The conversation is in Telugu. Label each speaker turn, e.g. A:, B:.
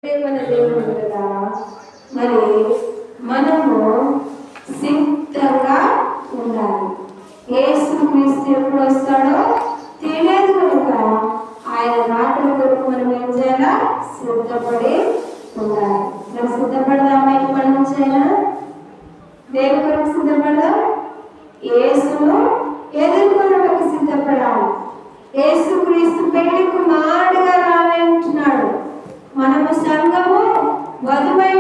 A: దేవుడు కదా, మరి మనము సిద్ధంగా ఉండాలి. యేసుక్రీస్తు ఎప్పుడు వస్తాడో తెలియదు కనుక ఆయన రాకడ కొరకు మనం ఏం చేయాలా? సిద్ధపడి ఉండాలి. మరి సిద్ధపడదామా? ఇప్పటి నుంచైనా దేని కొరకు సిద్ధపడదాం? యేసును ఎదుర్కొనడానికి సిద్ధపడాలి. యేసుక్రీస్తు పెళ్లి కుమారుడుగా రావాలంటున్నాడు. మనము సంఘము వధువై